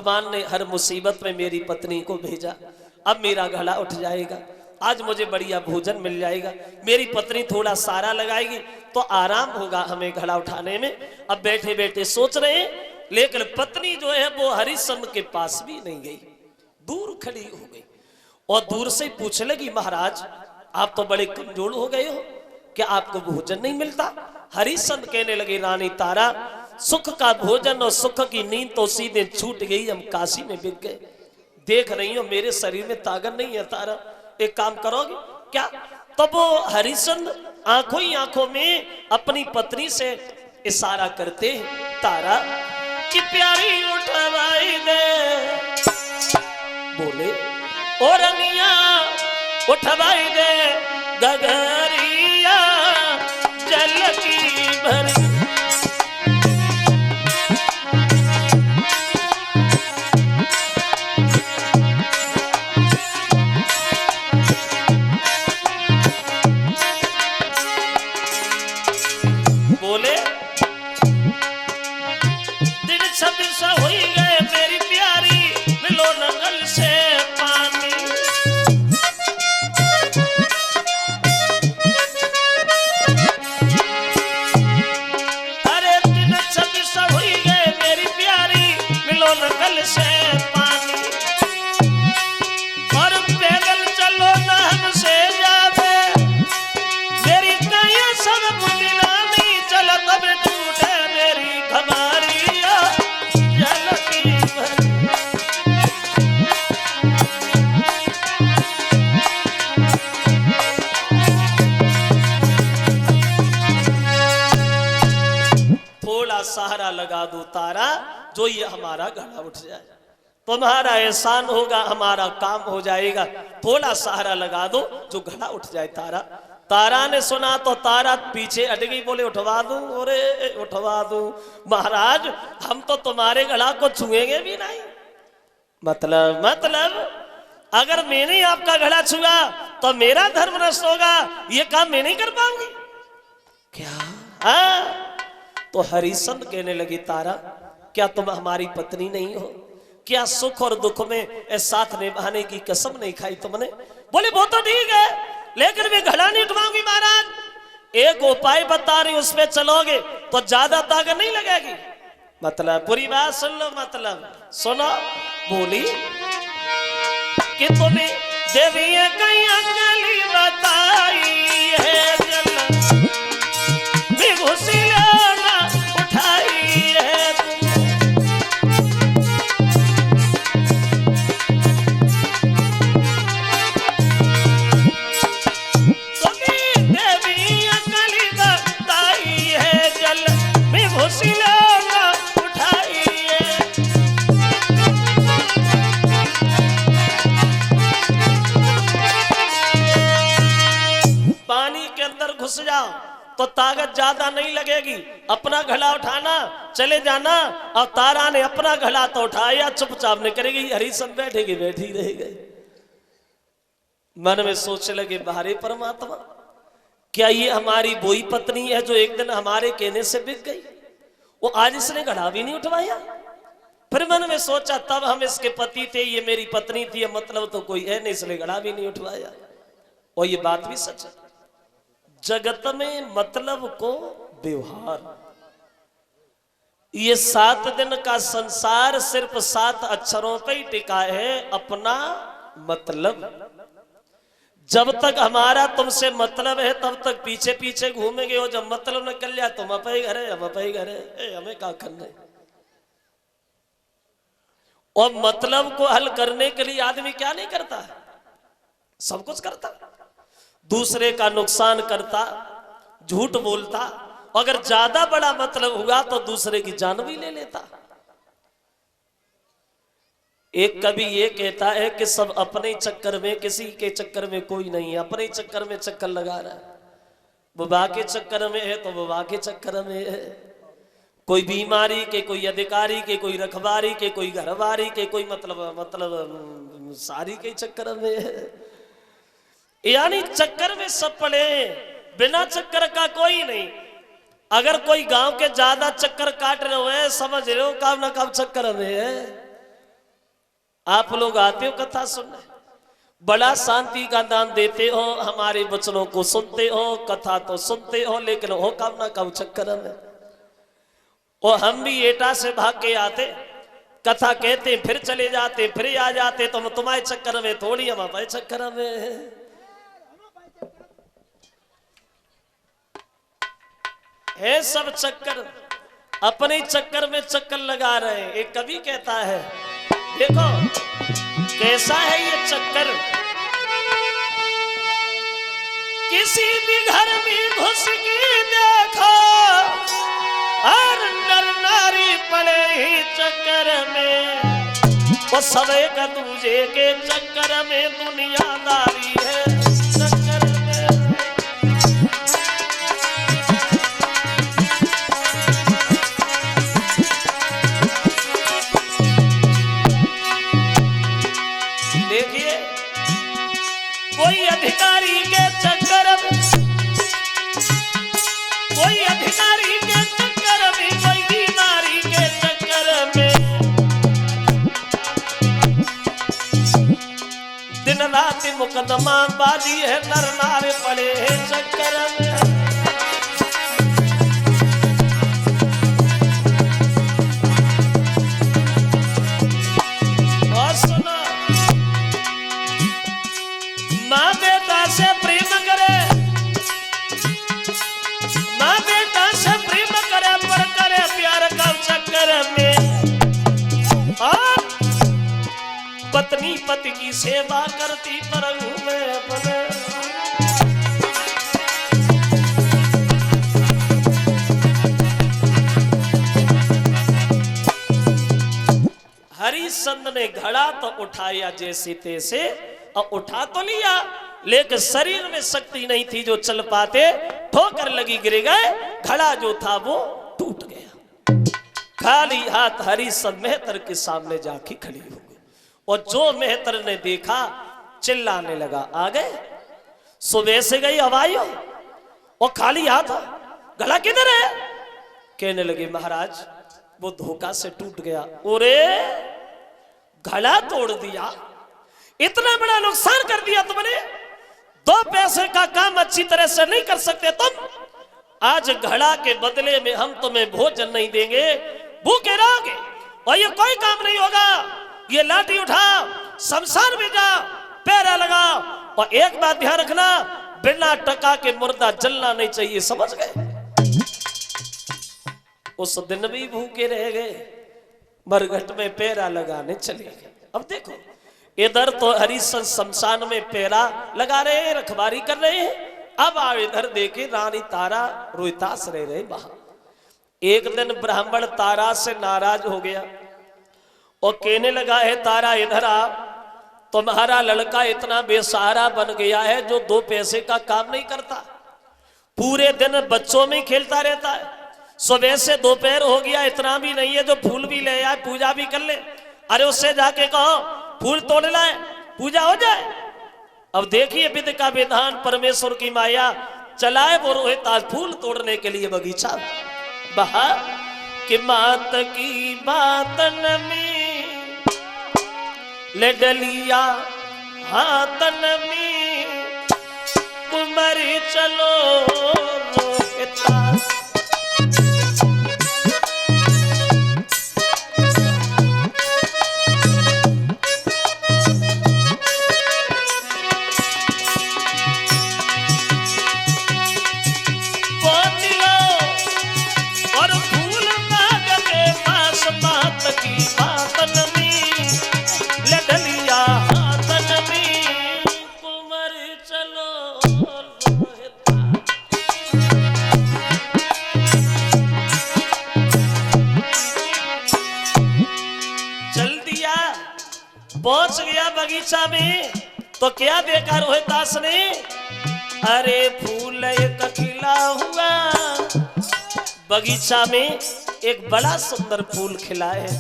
भगवान ने हर मुसीबत में मेरी पत्नी को भेजा, अब मेरा घड़ा उठ जाएगा, आज मुझे बढ़िया भोजन मिल जाएगा, मेरी पत्नी थोड़ा सारा लगाएगी तो आराम होगा हमें घड़ा उठाने में। अब बैठे बैठे सोच रहे हैं, लेकिन पत्नी जो है वो हरिश्चंद्र के पास भी नहीं गई, दूर खड़ी हो गई और दूर से पूछने लगी, महाराज आप तो बड़े कमजोर हो गए हो, क्या आपको भोजन नहीं मिलता? हरिश्चंद्र कहने लगे, रानी तारा, सुख का भोजन और सुख की नींद तो सीधे छूट गई, हम काशी में बिक गए। देख रही हो मेरे शरीर में ताकत नहीं है तारा, एक काम करोगे क्या? तब वो हरिश्चंद्र आंखों ही आंखों में अपनी पत्नी से इशारा करते हैं, तारा की प्यारी उठवाई दे, बोले ओ रनिया उठवाई दे गगरिया जल की भरी। बोले दिन 26 हो गए मेरी प्यारी, मिलो नगल से पानी। अरे दिन 26 हो गए मेरी प्यारी, मिलो नगल से पानी, और पैदल चलो न हमसे जावे, मेरी कैया सब मिलानी, चल तब टूटे मेरी खबारिया जल की भरी। थोड़ा सहारा लगा दो तारा, जो ये हमारा घड़ा उठ जाए, तुम्हारा एहसान होगा, हमारा काम हो जाएगा, थोड़ा सहारा लगा दो जो घड़ा उठ जाए तारा। तारा ने सुना तो तारा पीछे हट गई, बोले उठवा दूं, अरे उठवा दूं महाराज, हम तो तुम्हारे घड़ा को छुएंगे भी नहीं। मतलब अगर मैंने आपका घड़ा छुआ तो मेरा धर्म नष्ट होगा, ये काम मैं नहीं कर पाऊंगी क्या? हाँ। तो हरिश्चंद्र कहने लगी, तारा क्या तुम हमारी पत्नी नहीं हो? क्या सुख और दुख में साथ निभाने की कसम नहीं खाई तुमने? बोले वो तो ठीक है, लेकिन मैं घड़ा नहीं उठवाऊंगी महाराज। एक उपाय बता रही, उसमें चलोगे तो ज्यादा ताकत नहीं लगेगी। मतलब पूरी बात सुन लो, मतलब सुनो। बोली कि तुम्हें देवी कहीं अंजलि बताई है, भी घुसी लेना उठाई है घुस जाओ तो ताकत ज्यादा नहीं लगेगी, अपना घड़ा उठाना चले जाना। और तारा ने अपना घड़ा तो उठाया, चुपचाप नहीं करेगी, हरिश्चंद्र बैठेगी बैठी रह गई। मन में सोचने लगे, बाहरे परमात्मा, क्या ये हमारी वही पत्नी है जो एक दिन हमारे कहने से बिक गई? वो आज इसने घड़ा भी नहीं उठवाया। फिर मन में सोचा, तब हम इसके पति थे, ये मेरी पत्नी थी, मतलब तो कोई है नहीं, इसने घड़ा भी नहीं उठवाया। और ये बात भी सच है, जगत में मतलब को व्यवहार, ये 7 दिन का संसार सिर्फ 7 अक्षरों पे ही टिका है, अपना मतलब। जब तक हमारा तुमसे मतलब है तब तक पीछे पीछे घूमेंगे, और जब मतलब निकल जाए तुम अपने घर है, हम अपने घर है, हमें क्या करना है। और मतलब को हल करने के लिए आदमी क्या नहीं करता है, सब कुछ करता, दूसरे का नुकसान करता, झूठ बोलता, अगर ज्यादा बड़ा मतलब हुआ तो दूसरे की जान भी ले लेता। एक कवि ये कहता है कि सब अपने चक्कर में, किसी के चक्कर में कोई नहीं है, अपने चक्कर में चक्कर लगा रहा है। बुबा के चक्कर में है तो बुबा के चक्कर में है, कोई बीमारी के, कोई अधिकारी के, कोई रखवारी के, कोई घरवारी के, कोई मतलब सारी के चक्कर में है। यानी चक्कर में सब पड़े, बिना चक्कर का कोई नहीं। अगर कोई गांव के ज्यादा चक्कर काट रहे हो, समझ रहे हो, कब ना कब चक्कर में है। आप लोग आते हो कथा सुनने, बड़ा शांति का दान देते हो, हमारे वचनों को सुनते हो, कथा तो सुनते हो, लेकिन हो कब ना कब चक्कर में। और हम भी एटा से भाग के आते, कथा कहते फिर चले जाते, फिर आ जाते, तो हम तुम्हारे चक्कर में थोड़ी, हम हमारे चक्कर में है। सब चक्कर अपने चक्कर में चक्कर लगा रहे हैं। एक कवि कहता है, देखो कैसा है ये चक्कर, किसी भी घर में घुस के देखो और नर नारी पड़े ही चक्कर में, वो सब एक दूजे के चक्कर में दुनियादारी है चक्कर में। देखिए कोई अधिकारी के चक्कर में, कोई अधिकारी के चक्कर में, कोई बीमारी के चक्कर में, दिन रात मुकदमा बाजी है, नर नारे पड़े हैं चक्कर में। और सुनो, माँ बेटा से प्रेम करे, माँ बेटा से प्रेम करे, पर करे प्यार का चक्कर में। और पत्नी पति की सेवा करती पर घूमे अपने। हरिश्चंद्र ने घड़ा तो उठाया जैसे तैसे, और उठा तो लिया, लेकिन शरीर में शक्ति नहीं थी जो चल पाते, ठोकर लगी गिर गए, घड़ा जो था वो टूट गया। खाली हाथ हरिश्चंद्र मेहतर के सामने जाके खड़ी हो गई, और जो मेहतर ने देखा चिल्लाने लगा, आ गए सुबह से गई हवाइयों और खाली हाथ, गला किधर है? कहने लगे महाराज वो धोखा से टूट गया। ओरे घड़ा तोड़ दिया, इतना बड़ा नुकसान कर दिया तुमने, 2 पैसे का काम अच्छी तरह से नहीं कर सकते तुम, आज घड़ा के बदले में हम तुम्हें भोजन नहीं देंगे, भूखे रहोगे, और ये कोई काम नहीं होगा। ये लाठी उठाओ, शमशान में जाओ, पैरा लगाओ, और एक बात ध्यान रखना, बिना टका के मुर्दा जलना नहीं चाहिए, समझ गए? उस दिन भी भूखे रह गए, मरघट में पैरा लगाने चले गए। अब देखो इधर तो हरिश्चंद्र शमशान में पैरा लगा रहे हैं, रखवारी कर रहे हैं। अब आप इधर देखे रानी तारा रोहितास रह रहे वहां। एक दिन ब्राह्मण तारा से नाराज हो गया और कहने लगा है, तारा इधर आ, तुम्हारा लड़का इतना बेसहारा बन गया है जो 2 पैसे का काम नहीं करता, पूरे दिन बच्चों में खेलता रहता है, सुबह से दोपहर हो गया, इतना भी नहीं है जो फूल भी ले आए, पूजा भी कर ले। अरे उससे जाके कहो फूल तोड़ लाए, पूजा हो जाए। अब देखिए विधि का विधान, परमेश्वर की माया, चलाए वो रोहितास फूल तोड़ने के लिए बगीचा बहा कि मात की बातन में ले डलिया हाथन में कुमारी चलो रोहितास। पहुंच गया बगीचा में तो क्या देखा रोहितास ने? अरे फूल एक खिला हुआ, बगीचा में एक बड़ा सुंदर फूल खिला है।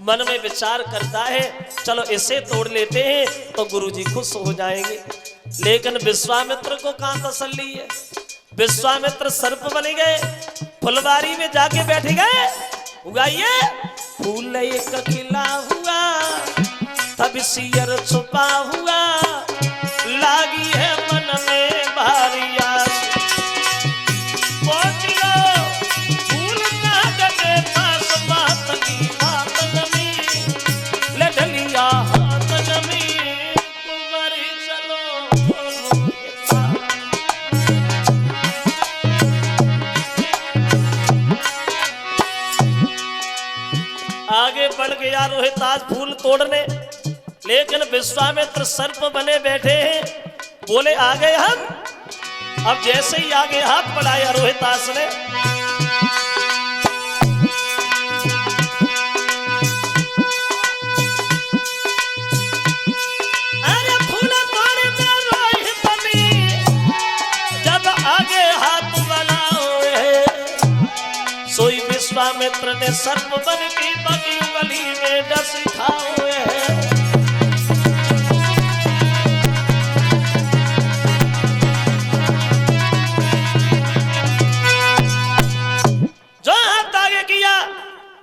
मन में विचार करता है चलो इसे तोड़ लेते हैं तो गुरुजी खुश हो जाएंगे। लेकिन विश्वामित्र को कहां तसल्ली है? विश्वामित्र सर्प बन गए, फुलवारी में जाके बैठ गए। उगाइए फूल एक खिला हुआ, तब सियर छुपा हुआ लागी है मन में भारी आस। पहुंच लो फूल ना डगे पास बात की बात नमी ले ढलिया हाथ नमी कुंवरी चलो। आगे बढ़ गया रोहितास फूल तोड़ने, लेकिन विश्वामित्र सर्प बने बैठे हैं। बोले आ गए हम। अब जैसे ही आगे हाथ बढ़ाया रोहितास ने, अरे फूल तोड़ने रोहित ने जब आगे हाथ बढ़ाए, सोई विश्वामित्र ने सर्प बन की बगी गली में डस खाए।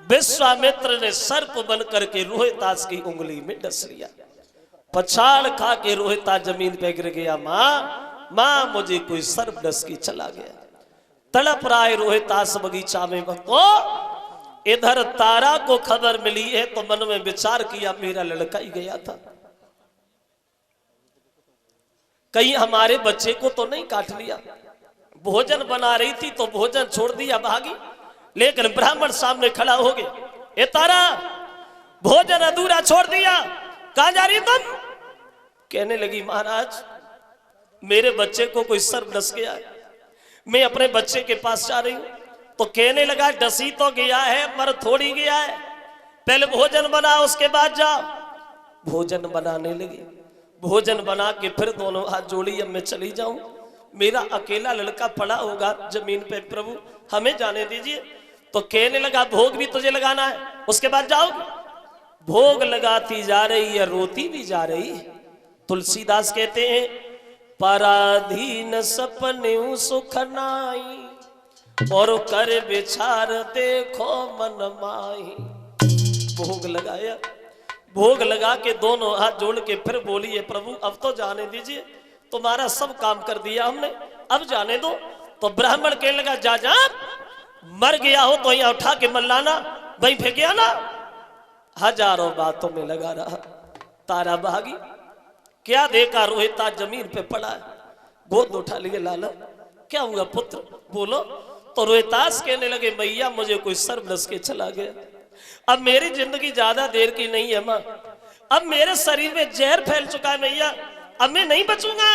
विश्वामित्र ने सर्प बनकर के रोहितास की उंगली में डस लिया। पछाड़ खा के रोहितास जमीन पे गिर गया। माँ मुझे कोई सर्प डस के चला गया। तड़प रहा है रोहितास बगीचा में को। इधर तारा को खबर मिली है तो मन में विचार किया मेरा लड़का ही गया था, कहीं हमारे बच्चे को तो नहीं काट लिया। भोजन बना रही थी तो भोजन छोड़ दिया भागी, लेकिन ब्राह्मण सामने खड़ा हो गया। ए तारा भोजन अधूरा छोड़ दिया, कहां जा रही तुम? कहने लगी महाराज मेरे बच्चे को कोई सर्प डस गया है, मैं अपने बच्चे के पास जा रही हूं। तो कहने लगा डसी तो गया है मर थोड़ी गया है, पहले भोजन बना उसके बाद जाओ। भोजन बनाने लगी, भोजन बना के फिर दोनों हाथ जोड़ी अब मैं चली जाऊं, मेरा अकेला लड़का पड़ा होगा जमीन पे, प्रभु हमें जाने दीजिए। तो कहने लगा भोग भी तुझे लगाना है, उसके बाद जाओगे। भोग लगाती जा रही है, रोती भी जा रही है। तुलसीदास कहते हैं पराधीन सपने सुख नाई और कर विचार देखो मन माही। भोग लगाया, भोग लगा के दोनों हाथ जोड़ के फिर बोली है प्रभु अब तो जाने दीजिए, तुम्हारा सब काम कर दिया हमने, अब जाने दो। तो ब्राह्मण कहने लगा जा जा, मर गया हो तो यहाँ उठा के मर लाना, वहीं फेंकिया ना। हजारों बातों में लगा रहा। तारा भागी, क्या देखा रोहितास जमीन पे पड़ा है, गोद उठा लिए लाला क्या हुआ पुत्र बोलो। तो रोहितास कहने लगे मैया मुझे कोई सर्प डस के चला गया, अब मेरी जिंदगी ज्यादा देर की नहीं है माँ, अब मेरे शरीर में जहर फैल चुका है मैया, अब मैं नहीं बचूंगा।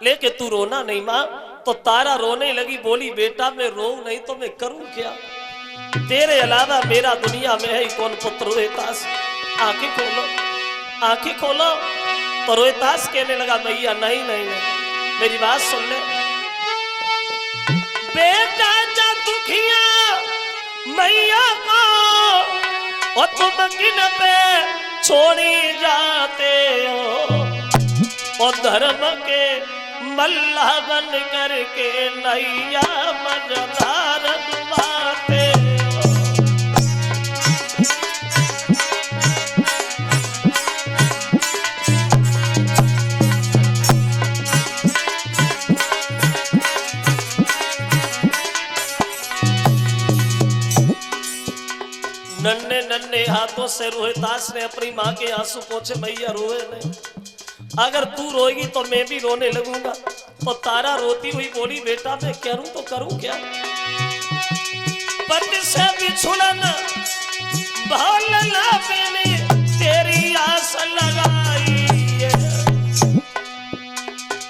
लेकिन तू रोना नहीं माँ। तो तारा रोने लगी, बोली बेटा मैं रो नहीं तो मैं करूं क्या, तेरे अलावा मेरा दुनिया में है कौन पुत्र। रोहितास आंखें खोलो, आंखें खोलो। तो रोहितास कहने लगा मैया नहीं नहीं नहीं मेरी बात सुन ले, बेटा जा दुखिया मैया को और तुम किन पे छोड़ी जाते हो, और धर्म के मल्ला बन करके नैया मझधार डुबाते हो। नन्हे नन्हे हाथों से रोहितास ने अपनी माँ के आंसू पोंछे, मैया रोए नहीं, अगर तू रोएगी तो मैं भी रोने लगूंगा। तो तारा रोती हुई बोली बेटा मैं करूं तो करूं क्या, पति से बिछुड़न भौलना मैंने तेरी आस लगाई है,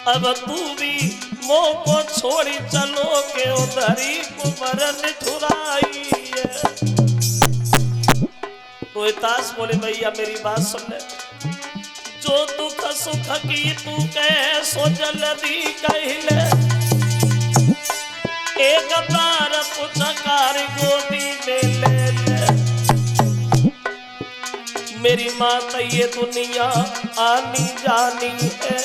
अब तू भी मोह को छोड़ी चलो के उधरी को मरण ठुराई है। रोहितास बोले भैया मेरी बात सुन ले, जो दुख सुख की तू कह सो जल्दी कहले, एक बार पुचकार गोदी में ले ले। मेरी माता ये दुनिया आनी जानी है,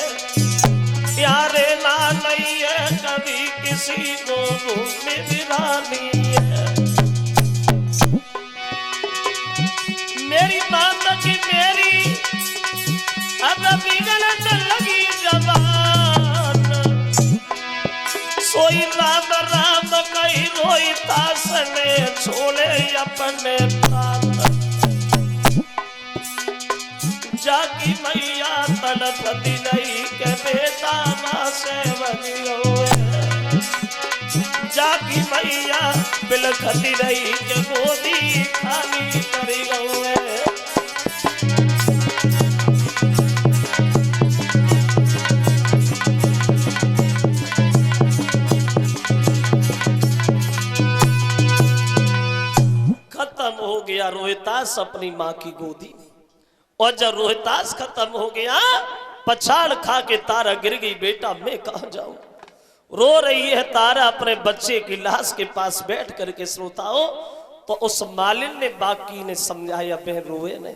प्यारे ना नहीं है कभी किसी को भूमि बिरानी है। मेरी माता की मेरी अब बिगड़न लगी जबान, सोई राम राम कही रोई तास ने छोड़े अपने प्राण। जाकी मैया तड़पती नहीं के बेटा माँ से बनियो, जाकी मैया बिलखती रही के गोदी खाली करी गए। खत्म हो गया रोहितास अपनी माँ की गोदी में, और जब रोहितास खत्म हो गया पछाड़ खा के तारा गिर गई। बेटा मैं कहां जाऊं? रो रही है तारा अपने बच्चे की लाश के पास बैठ करके। श्रोताओं, तो उस मालिन ने बाकी ने समझाया, बहन रोए नहीं,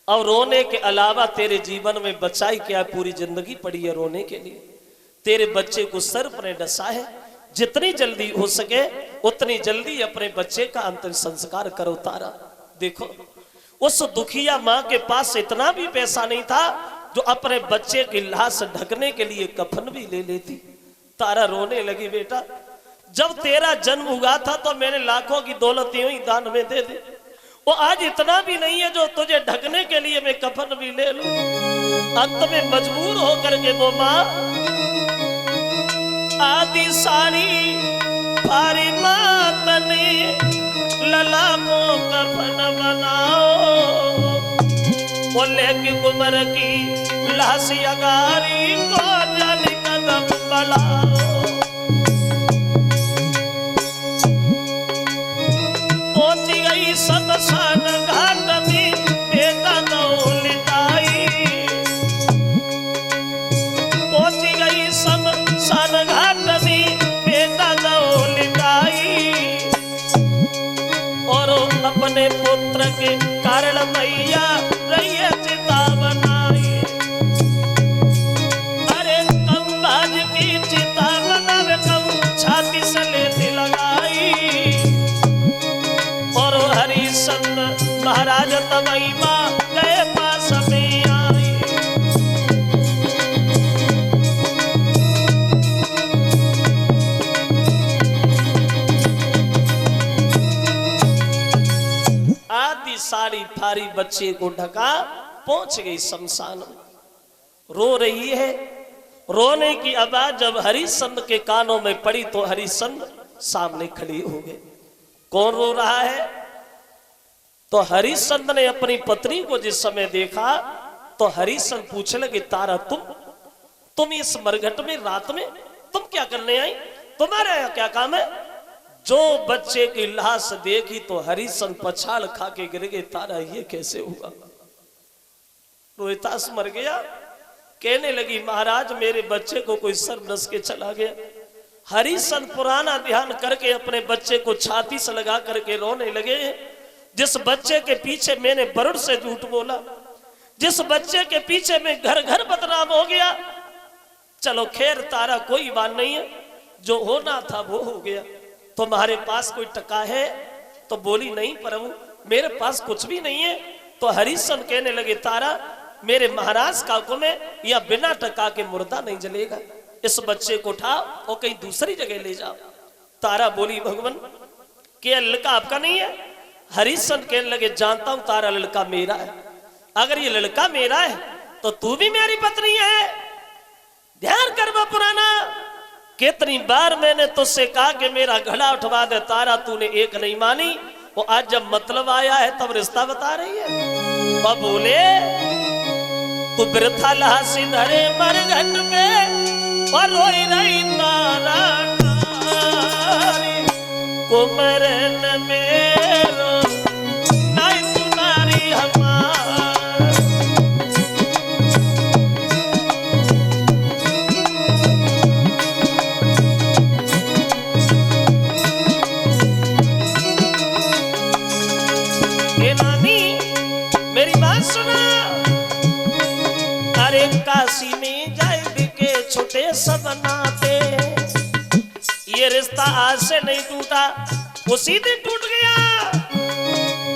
और रोने के अलावा तेरे जीवन में बचाई क्या, पूरी जिंदगी पड़ी है रोने के लिए। तेरे बच्चे को सर्प ने डसा है, जितनी जल्दी हो सके उतनी जल्दी अपने बच्चे का अंतिम संस्कार करो तारा। देखो उस दुखिया माँ के पास इतना भी पैसा नहीं था जो अपने बच्चे की लाश ढकने के लिए कफन भी ले लेती। तारा रोने लगी, बेटा जब तेरा जन्म हुआ था तो मैंने लाखों की दौलत यूं ही दान में दे दी, वो आज इतना भी नहीं है जो तुझे ढकने के लिए मैं कफन भी ले लूं। अंत में मजबूर होकर के वो माँ आदि सारी भारी मात ने लला को कफन बनाओ, बोले कि कुमर की लाश अगारी को जल कदम बढ़ाओ। पहुंची गई शमशान घाट में बेटा दौलताई, पहुंची गई शमशान घाट में बेटा दौलताई, और अपने पुत्र के कारण मैया रही चिता बनाई। अरे कम बाज की चिता बनावे, कम छाती से लेती लगाई, और हरिश्चंद्र महाराज तमई माँ गए पास में आई। आदि सारी फारी बच्चे को ढका, पहुंच गई शमशान में, रो रही है। रोने की आवाज जब हरिश्चंद्र के कानों में पड़ी तो हरिश्चंद्र सामने खड़े हो गए। कौन रो रहा है? तो हरिश्चंद्र ने अपनी पत्नी को जिस समय देखा तो हरिश्चंद्र पूछने लगे, तारा तुम इस मरघट में रात में तुम क्या करने आई? तुम्हारा यहाँ क्या काम है? जो बच्चे की लाश देखी तो हरिश्चंद्र पछाड़ खा के गिर गए। तारा ये कैसे हुआ? रोहितास मर गया? कहने लगी, महाराज मेरे बच्चे को कोई सर्प डस के चला गया। हरिश्चंद्र पुराना ध्यान करके अपने बच्चे को छाती से लगा करके रोने लगे। जिस बच्चे के पीछे मैंने वरुण से झूठ बोला, जिस बच्चे के पीछे मैं घर घर बदनाम हो गया, चलो खैर तारा कोई बात नहीं है, जो होना था वो हो गया। तुम्हारे पास कोई टका है? तो बोली, नहीं प्रभु मेरे पास कुछ भी नहीं है। तो हरिश्चंद्र कहने लगे, तारा मेरे महाराज का हुक्म है, या बिना टका के मुर्दा नहीं जलेगा। इस बच्चे को उठाओ और कहीं दूसरी जगह ले जाओ। तारा बोली, भगवान क्या लड़का आपका नहीं है? हरिश्चंद्र कहने लगे, जानता हूं तारा लड़का मेरा है। अगर ये लड़का मेरा है तो तू भी मेरी पत्नी है। ध्यान कर वो पुराना, कितनी बार मैंने तुझसे कहा कि मेरा घड़ा उठवा दे तारा, तूने एक नहीं मानी। वो आज जब मतलब आया है तब रिश्ता बता रही है। और बोले, तू बिरथा लासी धरे मरघट में और रोई रही तारा नारी, कुमरन मेरो नहीं तुम्हारी हमार। मेरी बात सुना, अरे काशी में जाए बिके छोटे सब नाते, ये रिश्ता आज से नहीं टूटा, उसी दिन टूट गया।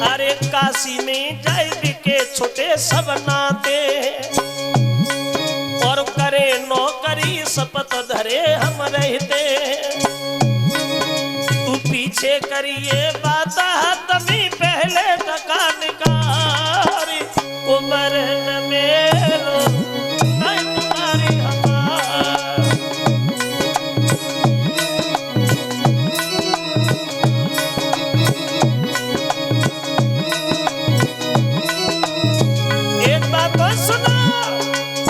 अरे काशी में जाए बिके छोटे सब नाते, शपथ धरे हम रहते, तू पीछे करिए बात तमी पहले टका निकारी, उम्र न मेरो नहीं तुम्हारी हमार। एक बात तो सुनो,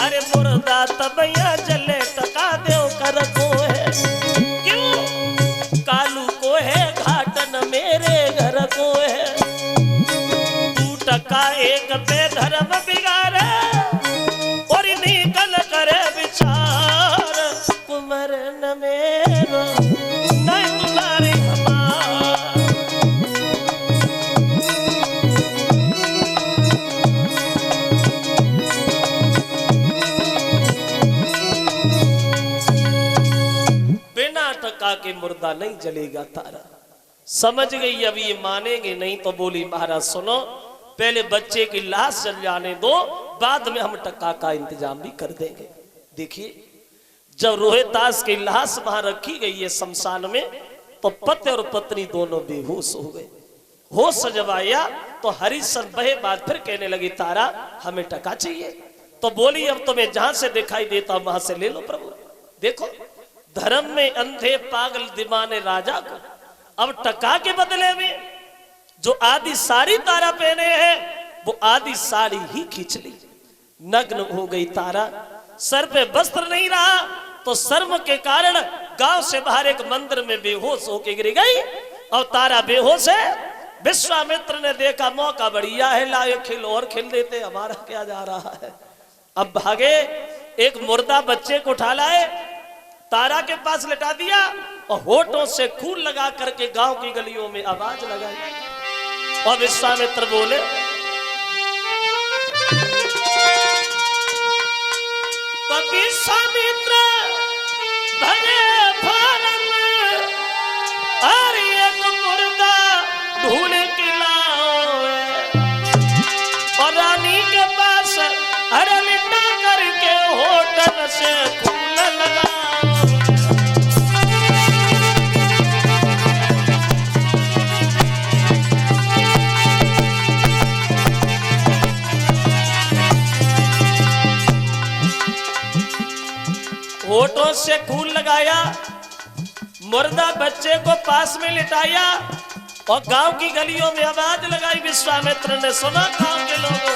अरे मुर्दा तबैया जले टका देव कर को है, क्यों कालू को है घाटन मेरे घर को है, तू टका एक पे धर्म बिगाड़े और निकल करे विचार, कुमर न मेरो नहीं तुम्हारी हमार। बिना टका के मुर्दा नहीं जलेगा तारा। समझ गई अब ये मानेंगे नहीं तो बोली महाराज सुनो, पहले बच्चे की लाश जल जाने दो, बाद में हम टका का इंतजाम भी कर देंगे। देखिए जब रोहितास की लाश वहां रखी गई है शमशान में, तो पति और पत्नी दोनों बेहोश हो गए। होश जब आया तो हरिश्चंद्र बहे बाद फिर कहने लगी तारा हमें टका चाहिए। तो बोली अब तुम्हें जहां से दिखाई देता वहां से ले लो प्रभु। देखो धर्म में अंधे पागल दीवाने राजा को अब टका के बदले में जो आदि साड़ी तारा पहने हैं वो आदि साड़ी ही खींच ली, नग्न हो गई तारा, सर पे वस्त्र नहीं रहा, तो शर्म के कारण गांव से बाहर एक मंदिर में बेहोश होके गिर गई और तारा बेहोश है। विश्वामित्र ने देखा मौका बढ़िया है, लाए खिल और खिल देते, हमारा क्या जा रहा है। अब भागे एक मुर्दा बच्चे को उठा लाए, तारा के पास लिटा दिया और होठों से खून लगा करके गांव की गलियों में आवाज लगाई। और विश्वामित्र बोले तो विश्वामित्र भले फलन और एक मुर्दा ढूंढ के लाओ, और रानी के पास अरे लिटा करके होठन से खून लगाओ। होठों से खून लगाया, मुर्दा बच्चे को पास में लिटाया और गांव की गलियों में आवाज लगाई। विश्वामित्र ने सुना गांव के लोगों,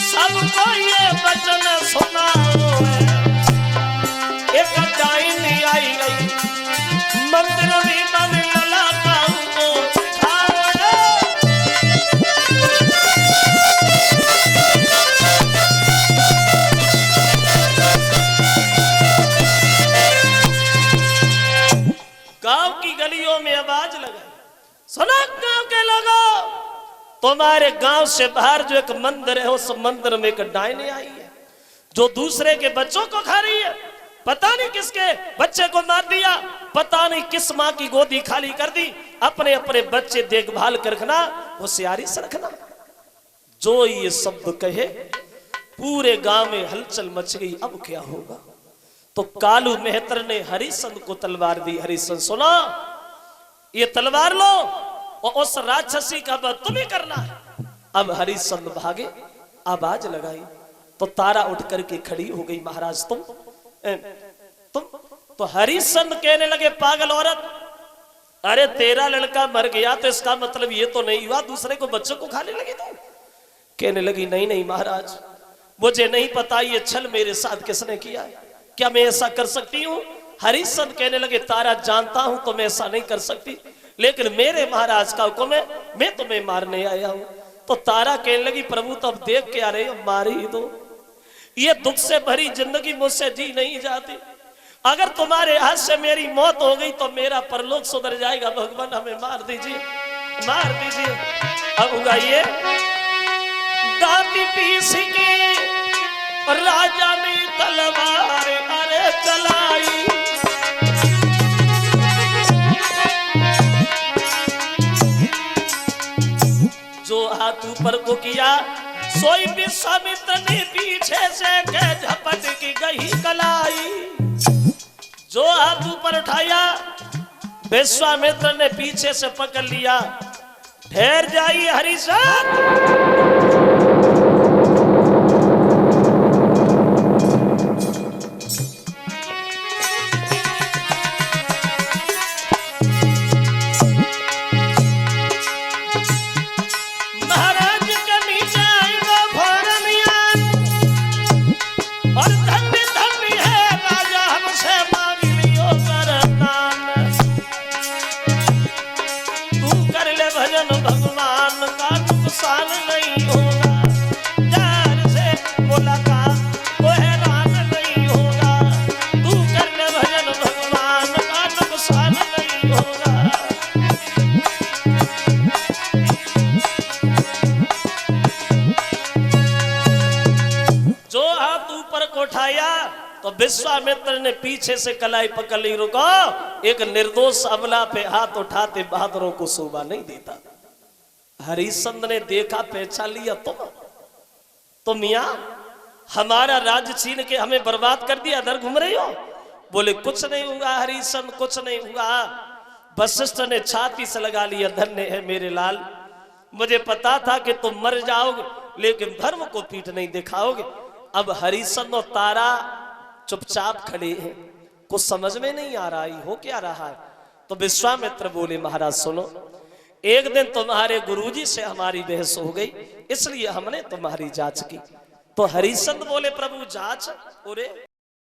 सबको ये वचन सुनाओ, एक डायनी आई गई मंदिर में मन लला को गांव की गलियों में आवाज लगाई, सुना गांव के लोगों, तुम्हारे गांव से बाहर जो एक मंदिर है उस मंदिर में एक डायनी आई है जो दूसरे के बच्चों को खा रही है। पता नहीं किसके बच्चे को मार दिया, पता नहीं किस माँ की गोदी खाली कर दी। अपने अपने बच्चे देखभाल कर रखना, होशियारी से रखना। जो ये शब्द कहे पूरे गांव में हलचल मच गई। अब क्या होगा? तो कालू मेहतर ने हरिश्चंद्र को तलवार दी। हरिश्चंद्र सुना, ये तलवार लो और उस राक्षसी का वध तुम्हें करना है। अब हरिश्चंद्र भागे, आवाज लगाई तो तारा उठ करके खड़ी हो गई। महाराज तुम तो हरिश्चंद्र कहने लगे पागल औरत, अरे तेरा लड़का मर गया तो इसका मतलब ये तो नहीं हुआ दूसरे को बच्चों को खाने लगी तुम। कहने लगी नहीं नहीं महाराज, मुझे नहीं पता ये छल मेरे साथ किसने किया है, क्या मैं ऐसा कर सकती हूँ? हरिश्चंद्र कहने लगे तारा जानता हूं तुम ऐसा नहीं कर सकती, लेकिन मेरे महाराज का हुक्म है, मैं तुम्हें मारने आया हूं। तो तारा कहने लगी प्रभु तब देख के आ रहे हो, मार ही दो, ये दुख से भरी जिंदगी मुझसे जी नहीं जाती। अगर तुम्हारे हाथ से मेरी मौत हो गई तो मेरा परलोक सुधर जाएगा। भगवान हमें मार दीजिए, मार दीजिए। अब उगाइए दाती पीस के राजा ने तलवार अरे चलाई, ऊपर को किया। सोई विश्वामित्र ने पीछे से के झपट की गई कलाई। जो हाथ ऊपर उठाया विश्वामित्र ने पीछे से पकड़ लिया। ठहर जाइए हरिश्चंद्र। तो विश्वामित्र ने पीछे से कलाई पकड़ ली। रुको, एक निर्दोष अबला पे हाथ उठाते बहादुरों को शोभा नहीं देता। हरिश्चंद्र ने देखा, पहचान लिया तो मियां हमारा राज्य छीन के हमें बर्बाद कर दिया, इधर घूम रही हो। बोले कुछ नहीं हुआ हरिश्चंद्र, कुछ नहीं हुआ। वशिष्ठ ने छाती से लगा लिया, धन्य है मेरे लाल, मुझे पता था कि तुम मर जाओगे लेकिन धर्म को पीठ नहीं दिखाओगे। अब हरिश्चंद्र और तारा चुपचाप खड़े हैं, कुछ समझ में नहीं आ रहा है हो क्या रहा है। तो विश्वामित्र बोले महाराज सुनो, एक दिन तुम्हारे गुरुजी से हमारी बहस हो गई, इसलिए हमने तुम्हारी जांच की। तो हरिश्चंद्र बोले प्रभु जांच? अरे